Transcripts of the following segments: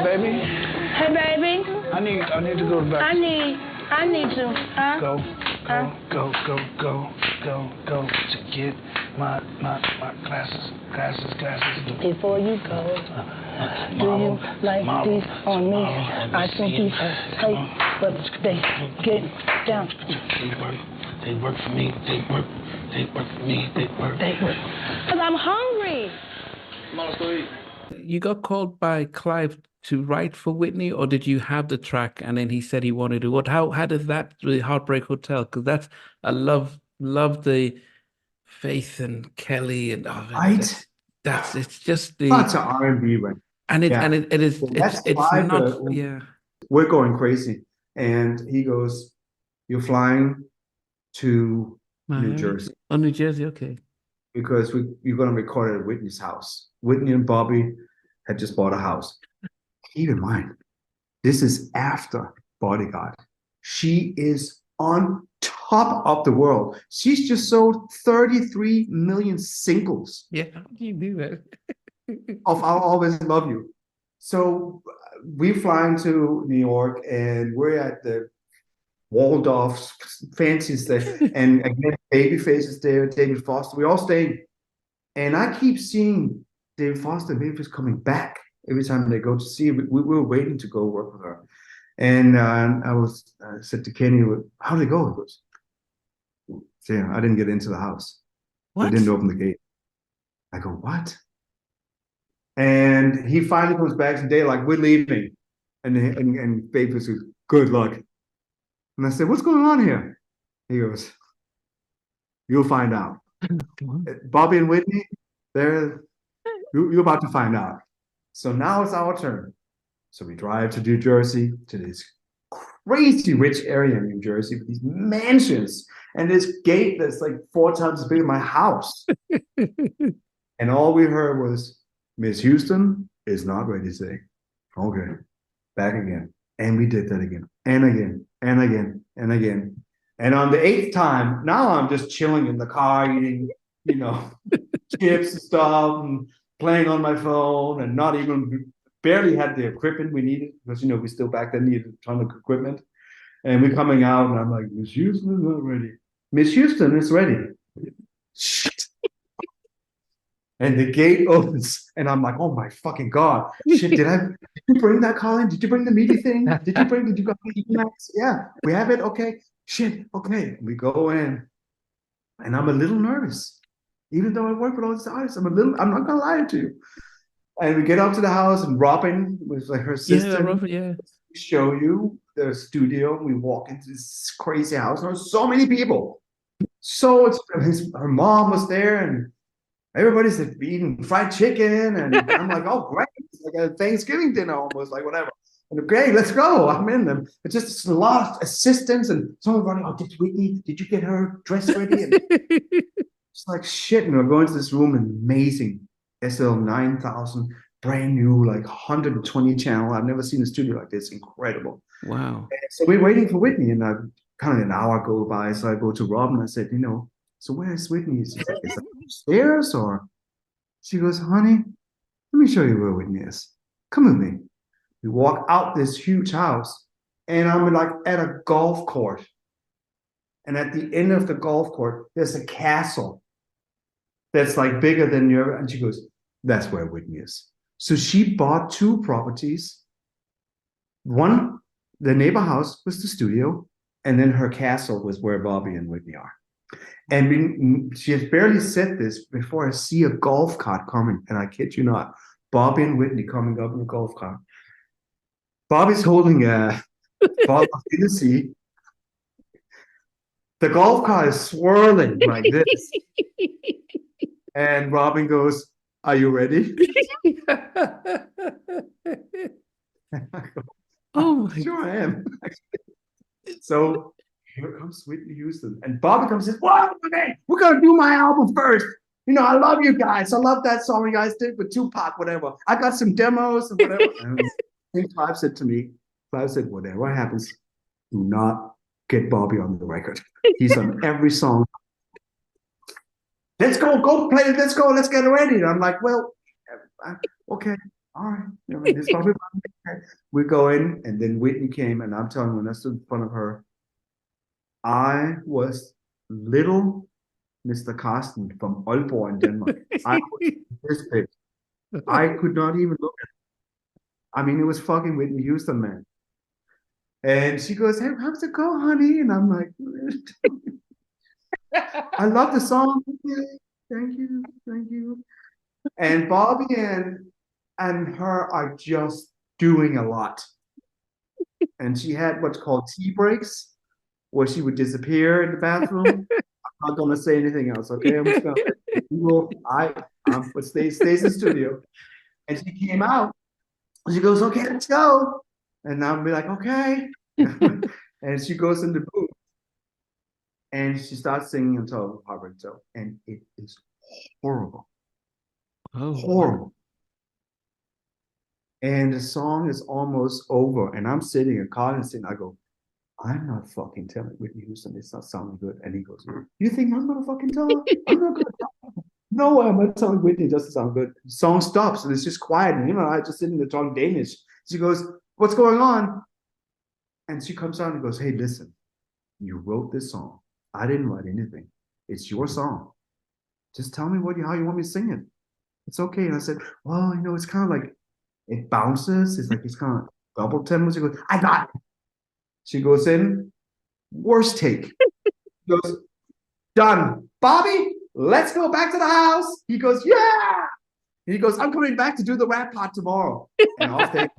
baby. Hey, baby. I need to go to the back. I need to. Go to get my glasses. Before you go, do you like these on me? I think these are tight, but they get down. They work for me. Because I'm hungry. Come on, let's go eat. You got called by Clive to write for Whitney, or did you have the track and then he said he wanted to? How did that, the Heartbreak Hotel? Because that's, I love the Faith and Kelly and right. That's it's just the lots of R&B, right? And it is well, it's not yeah. We're going crazy, and he goes, "You're flying to New Jersey." Oh, New Jersey, okay. Because you're going to record it at Whitney's house. Whitney and Bobby had just bought a house. Keep in mind, this is after Bodyguard. She is on top of the world. She's just sold 33 million singles. Yeah, how do you do that? Of I'll Always Love You. So we fly into New York, and we're at the Waldorf fancy stay, and again, Babyface is there, David Foster. We all staying, and I keep seeing David Foster and Babyface coming back every time they go to see. We were waiting to go work with her, and I said to Kenny, "How did it go?" He goes, "Yeah, I didn't get into the house. What? They didn't open the gate." I go, "What?" And he finally comes back today, like, "We're leaving," and Babyface goes, "Good luck." And I said, "What's going on here?" He goes, "You'll find out." Bobby and Whitney, you're about to find out. So now it's our turn. So we drive to New Jersey, to this crazy rich area in New Jersey with these mansions and this gate that's like 4 times as big as my house. And all we heard was, "Miss Houston is not ready to say." Okay, back again. And we did that again, and again, and again, and again. And on the 8th time, now I'm just chilling in the car, eating, chips and stuff, and playing on my phone, and barely had the equipment we needed, because, we still back then needed a ton of equipment. And we're coming out, and I'm like, "Miss Houston is not ready." "Miss Houston is ready." Shit. And the gate opens, and I'm like, "Oh my fucking God. Shit, did you bring that, Colin? Did you bring the meaty thing? Did you got the emails? Yeah, we have it. Okay. Shit, okay." We go in, and I'm a little nervous. Even though I work with all these artists, I'm not gonna lie to you. And we get up to the house, and Robin was like her sister. Yeah, Robin, yeah. Show you the studio. We walk into this crazy house. There were so many people. So her mom was there, and everybody's eating fried chicken, and I'm like, "Oh, great. It's like a Thanksgiving dinner almost, like whatever." And okay, let's go. I'm in them. It's just a lot of assistants, and someone running, "Oh, did you get her dress ready?" And it's like shit. And we're going to this room, amazing SL 9000, brand new, like 120 channel. I've never seen a studio like this. Incredible. Wow. And so we're waiting for Whitney, and kind of an hour go by. So I go to Rob, and I said, "So where's Whitney?" She's like, "Is that upstairs?" Or she goes, "Honey, let me show you where Whitney is. Come with me." We walk out this huge house, and I'm like at a golf court. And at the end of the golf court, there's a castle that's like bigger than your. And she goes, "That's where Whitney is." So she bought 2 properties. One, the neighbor house was the studio, and then her castle was where Bobby and Whitney are. And she has barely said this before I see a golf cart coming, and I kid you not, Bobby and Whitney coming up in a golf cart. Bobby's holding a bottle of Hennessy. The golf cart is swirling like this. And Robin goes, "Are you ready?" Oh, sure I am. So here comes Whitney Houston, and Bobby comes and says, "What? Okay, we're gonna do my album first. I love you guys. I love that song you guys did with Tupac, whatever. I got some demos and whatever." And I think Clive said to me, "Whatever happens, do not get Bobby on the record. He's on every song. Let's go play it. Let's go. Let's get ready." And I'm like, "Well, okay, all right. This Bobby, We go in, and then Whitney came, and I'm telling you, when I stood in front of her, I was little Mr. Carsten from Aalborg in Denmark. I was this big. I could not even look at it. I mean, it was fucking Whitney Houston, man. And she goes, "Hey, how's it go, honey?" And I'm like, "I love the song. Thank you, thank you." And Bobby and her are just doing a lot. And she had what's called tea breaks, where she would disappear in the bathroom. I'm not gonna say anything else, okay? I'm just gonna but stays in the studio. And she came out, and she goes, "Okay, let's go." And I'll be like, "Okay." And she goes in the booth, and she starts singing until Heartbreak Hotel, and it is horrible. Oh, Horrible. And the song is almost over, and I'm sitting in car and sitting. I go, "I'm not fucking telling Whitney Houston it's not sounding good." And he goes, "You think I'm gonna fucking tell her? I'm not gonna tell her. No way, I'm not telling Whitney it doesn't sound good." The song stops, and it's just quiet, and I just sitting there talking Danish. She goes, "What's going on?" And she comes out and goes, "Hey, listen, you wrote this song. I didn't write anything. It's your song. Just tell me how you want me to sing it. It's okay." And I said, "Well, it's kind of like it bounces. It's kind of double tempo." She goes, "I got it." She goes in, worst take. She goes, "Done. Bobby, let's go back to the house." He goes, "Yeah." And he goes, "I'm coming back to do the rap part tomorrow." And off they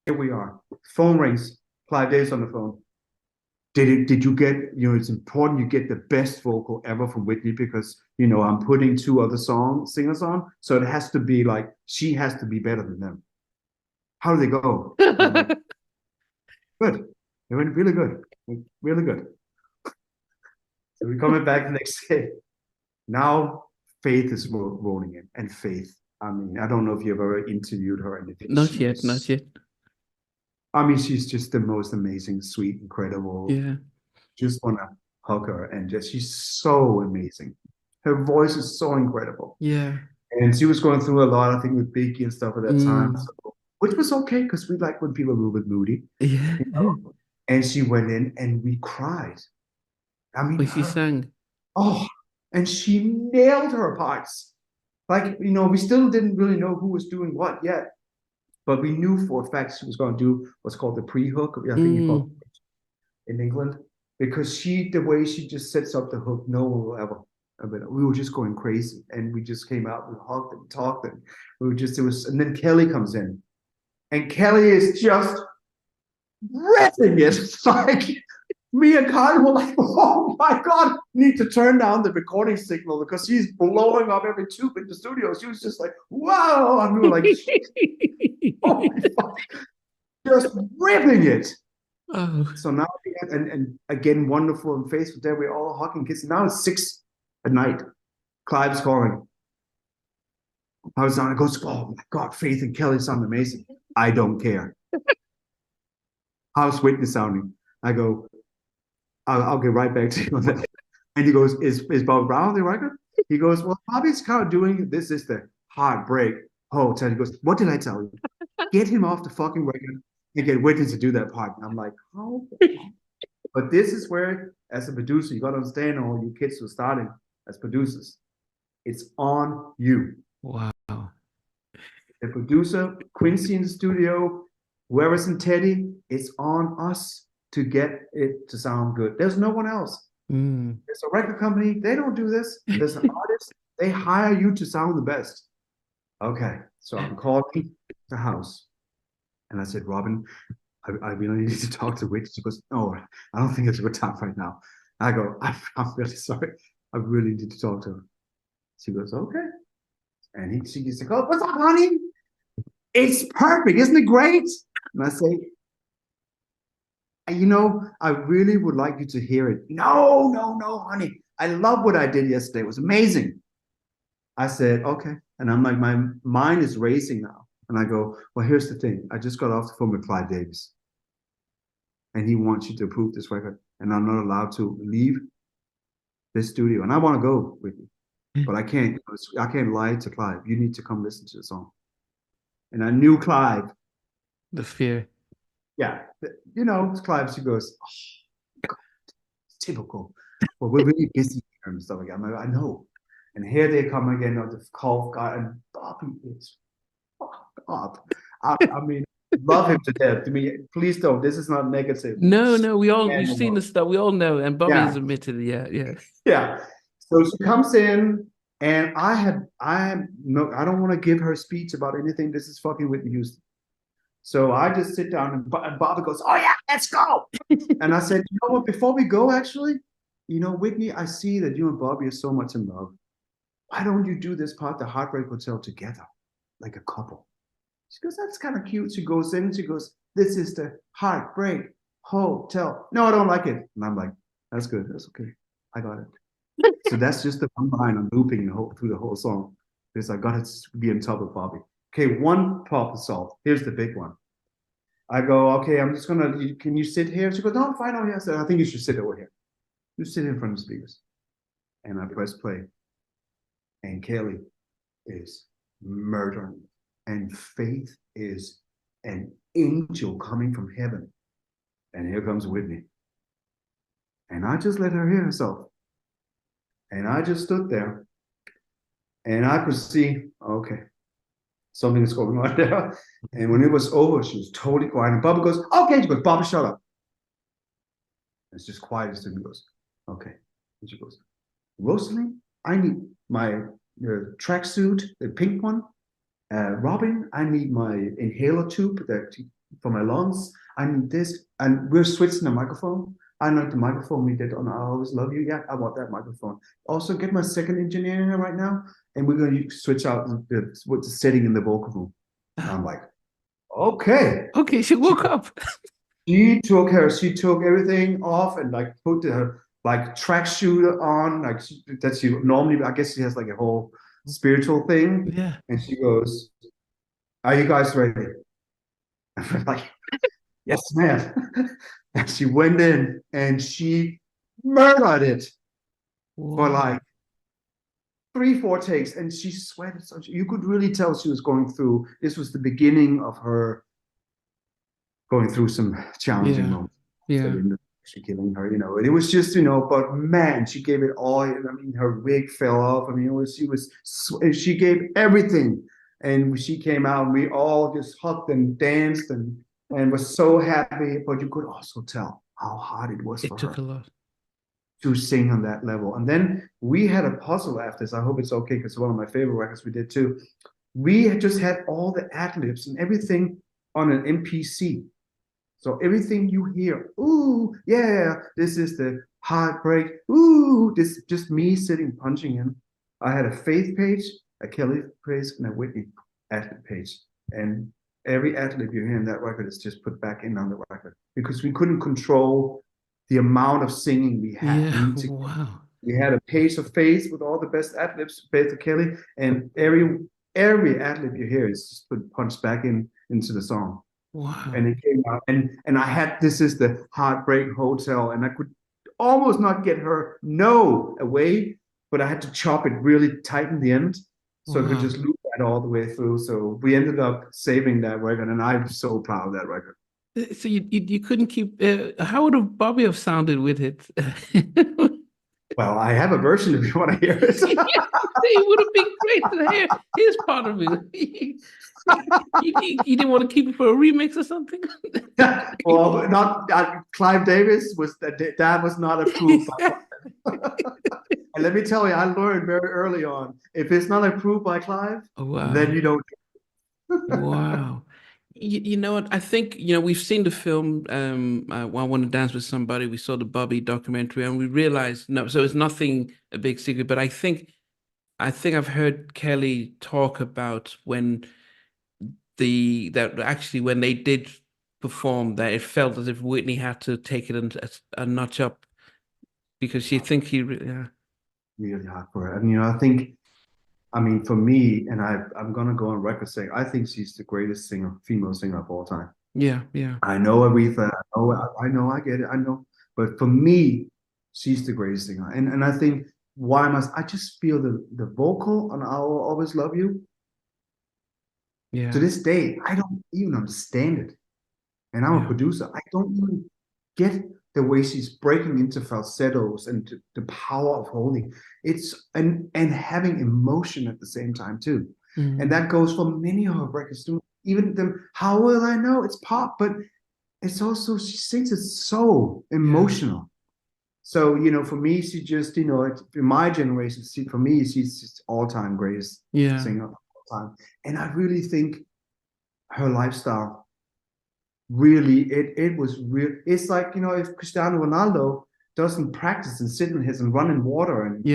here we are. Phone rings. Clive Davis on the phone. Did you get, it's important you get the best vocal ever from Whitney, because, I'm putting two other singers on. So it has to be like, she has to be better than them. How do they go? Like, good. They went really good. Really good. So we're coming back the next day. Now Faith is rolling in. And Faith, I mean, I don't know if you've ever interviewed her or anything. not yet, not yet. I mean, she's just the most amazing, sweet, incredible. Yeah. Just want to hug her, and she's so amazing. Her voice is so incredible. Yeah. And she was going through a lot, I think, with Biggie and stuff at that time, which was okay, because we like when people are a little bit moody. Yeah. And she went in, and we cried. I mean, When she sang. Oh, and she nailed her parts. Like, we still didn't really know who was doing what yet, but we knew for a fact she was going to do what's called the pre-hook. I think you call it in England, because the way she just sets up the hook, no one will ever. We were just going crazy, and we just came out, we hugged and talked, and and then Kelly comes in, and Kelly is just ripping it. It's like, me and Kyle were like, "Oh my God, need to turn down the recording signal because she's blowing up every tube in the studio." She was just like, "Whoa." And we were like, "Oh my God." Just ripping it. Oh. So now, and again, wonderful and faithful there. We're all hugging, kissing. Now it's 6 at night. Clive's calling. I was on. It goes, "Oh my God, Faith and Kelly sound amazing." I don't care. How's Whitney sounding? I go, I'll get right back to you on that. And he goes, is Bob Brown on the record? He goes, "Well, Bobby's kind of doing this is the Heartbreak Hotel." He goes, "What did I tell you? Get him off the fucking record and get Whitney to do that part." And I'm like, "How?" But this is where, as a producer, you got to understand, all you kids who are starting as producers, it's on you. Wow. The producer, Quincy in the studio, whoever's in Teddy, it's on us to get it to sound good. There's no one else. There's a record company, they don't do this. There's an artist, they hire you to sound the best. Okay, so I'm calling the house, and I said, "Robin, I really need to talk to Whitney." She goes, "No, I don't think it's a good time right now." I go, I'm really sorry. I really need to talk to her." She goes, "Okay." And she gets like, "Oh, what's up, honey? It's perfect. Isn't it great?" And I say, "I really would like you to hear it." "No, no, no, honey. I love what I did yesterday. It was amazing." I said, "Okay." And I'm like, my mind is racing now. And I go, "Well, here's the thing. I just got off the phone with Clive Davis, and he wants you to approve this record, and I'm not allowed to leave this studio. And I want to go with you, but I can't. I can't lie to Clive. You need to come listen to the song." And I knew Clive The fear. Yeah, you know, Clive, she goes, oh, God, it's typical. Well, we're really busy here and stuff like that. I'm like, I know. And here they come again, the call guy, and Bobby is fucked up. I mean, love him to death. To me, please don't. This is not negative. No, we've seen the stuff. We all know, and Bobby has Yeah, admitted, yeah. yeah. So she comes in, and I no, I don't want to give her speech about anything. This is fucking Whitney Houston. So I just sit down, and Bobby goes, "Oh yeah, let's go." And I said, "You know what? Before we go, actually, you know, Whitney, I see that you and Bobby are so much in love. Why don't you do this part, the Heartbreak Hotel, together, like a couple?" She goes, "That's kind of cute." She goes in, she goes, "This is the Heartbreak Hotel." "No, I don't like it." And I'm like, "That's good. That's okay. I got it." So that's just the one line I'm looping through the whole song. Because I got to be on top of Bobby. Okay, one problem solved. Here's the big one. I go, "Okay, I'm just gonna, can you sit here?" She goes, "No, I'm fine over here." I said, "I think you should sit over here. You sit in front of the speakers." And I press play. And Kelly is murdering. And Faith is an angel coming from heaven. And here comes Whitney. And I just let her hear herself. And I just stood there. And I could see, okay, something is going on there. And when it was over, she was totally quiet. And Bobby goes, "Okay." She goes, "Bobby, shut up." It's just quiet. And he goes, "Okay." And she goes, "Rosalie, I need my tracksuit, the pink one. Robin, I need my inhaler tube for my lungs. I need this." And we're switching the microphone. I like the microphone we did on I Always Love You. Yeah, I want that microphone. Also, get my second engineer in here right now. And we're going to switch out what's the setting in the vocal room. And I'm like, okay. Okay, she woke up. She took everything off and like put her like tracksuit on, like that she normally, I guess she has like a whole spiritual thing. Yeah. And she goes, "Are you guys ready?" I'm like, "Yes, ma'am." And she went in and she murdered it for like 3, 4 takes. And she sweated so you could really tell she was going through, this was the beginning of her going through some challenging moments. Yeah. She killing her, you know, and it was just, you know, but man, she gave it all. I mean, her wig fell off. I mean, she gave everything. And she came out, and we all just hugged and danced and was so happy. But you could also tell how hard it was for It took her a lot. to sing on that level. And then we had a puzzle after this. I hope it's okay because it's one of my favorite records we did too. We had just had all the ad-libs and everything on an MPC. So everything you hear, ooh, yeah, this is the heartbreak. Ooh, this just me sitting punching in. I had a Faith page, a Kelly page, and a Whitney ad-lib page. And every ad-lib you hear in that record is just put back in on the record because we couldn't control the amount of singing we had. Yeah. Wow. We had a page of Faith with all the best ad-libs, Faith and Kelly, and every ad-lib you hear is just put punched back into the song. Wow. And it came out, and I had, this is the Heartbreak Hotel, and I could almost not get her no away, but I had to chop it really tight in the end, so it could just loop that all the way through. So we ended up saving that record, and I'm so proud of that record. So you couldn't keep. How would have Bobby have sounded with it? Well, I have a version if you want to hear it. It would have been great to hear his part of it. You didn't want to keep it for a remix or something? Well, not Clive Davis that was not approved. And let me tell you, I learned very early on, if it's not approved by Clive, then you don't. Wow. You know what? I think, we've seen the film, I Want to Dance with Somebody. We saw the Bobby documentary and we realized, no, so it's nothing a big secret, but I think I've heard Kelly talk about when when they did perform, that it felt as if Whitney had to take it a notch up because she think Really hard for her. And I mean, for me, and I'm gonna go on record saying I think she's the greatest female singer of all time. Yeah. I know Aretha. I know, I get it. I know, but for me, she's the greatest singer. And I think I just feel the vocal on "I Will Always Love You." Yeah. To this day, I don't even understand it. And I'm a producer. I don't even get the way she's breaking into falsettos and the power of holding. It's and having emotion at the same time too. And that goes for many of her records too. Even them, how will I know? It's pop, but it's also, she sings it so emotional. So, you know, for me, she just, you know, in my generation, for me, she's just all-time greatest singer of all time. And I really think her lifestyle really, it was real. It's like, you know, if Cristiano Ronaldo doesn't practice and sit in his and run in water and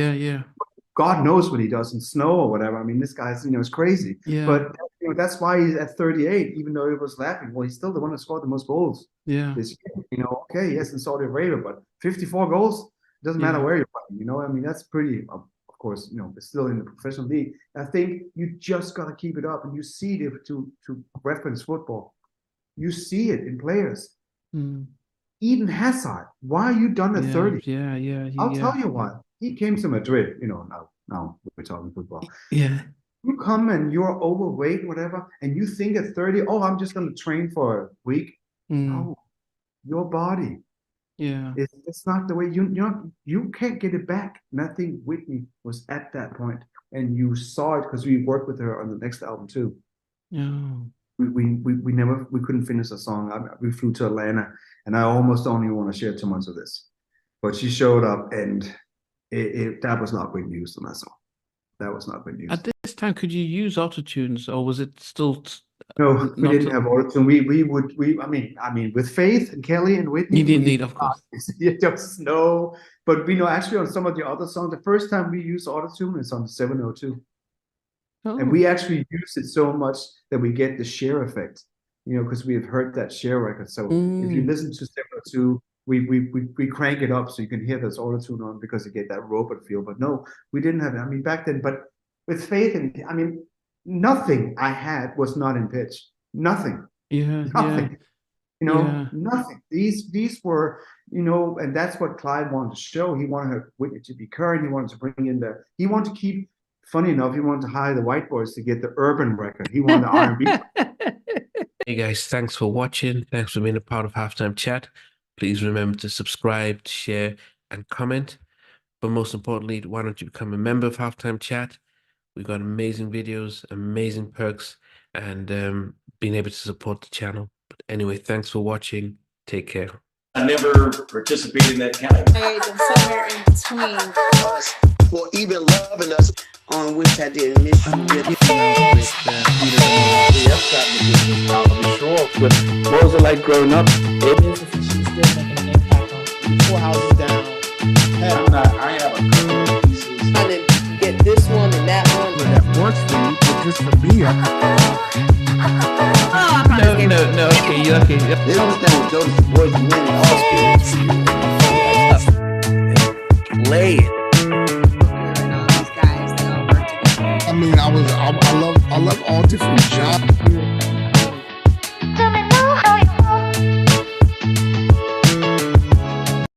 God knows what he does in snow or whatever. I mean, this guy's, you know, it's crazy. But you know, that's why he's at 38, even though he was laughing. Well, he's still the one that scored the most goals this year. You know, okay, yes, in Saudi Arabia, but 54 goals, doesn't matter where you're playing, you know. I mean, that's pretty, of course, you know, it's still in the professional league. I think you just got to keep it up, and you see it to reference football. You see it in players. Eden Hazard, why are you done at 30? I'll tell you why. He came to Madrid, you know, now we're talking football. You come and you're overweight, whatever, and you think at 30, oh, I'm just going to train for a week. No, your body. It's not the way you can't get it back. And I think Whitney was at that point, and you saw it because we worked with her on the next album too. We couldn't finish a song. We flew to Atlanta, and I almost don't even want to share too much of this, but she showed up, and that was not Whitney Houston. That song, that was not Whitney Houston. At this time, could you use autotunes, or was it still? No, we didn't have autotune. I mean, with Faith and Kelly and Whitney, you didn't need, of course. There was no, but we know actually on some of the other songs, the first time we used autotune is on 702. And we actually use it so much that we get the share effect, you know, because we have heard that share record. So if you listen to 702, we crank it up so you can hear this autotune on, because you get that robot feel. But no, we didn't have it. I mean, back then, but with Faith, and I mean, nothing I had was not in pitch. Nothing. Nothing. You know, nothing. These were, you know, and that's what Clive wanted to show. He wanted Whitney to be current. He wanted to bring in he wanted to keep. Funny enough, he wanted to hire the white boys to get the urban record. He wanted the R&B. Hey guys, thanks for watching. Thanks for being a part of Halftime Chat. Please remember to subscribe, share, and comment. But most importantly, why don't you become a member of Halftime Chat? We've got amazing videos, amazing perks, and being able to support the channel. But anyway, thanks for watching. Take care. I never participated in that category. Somewhere in between us, or even loving us, on which I didn't miss you with. What was it like growing up? She's still making an impact on 4 houses down. I have a couple of pieces. I didn't get this one and that one. That works for you, but just for me, No, okay, you're okay. They don't stand with Jonas Boys and winning all spirits. Play it. I mean, I love all different genres.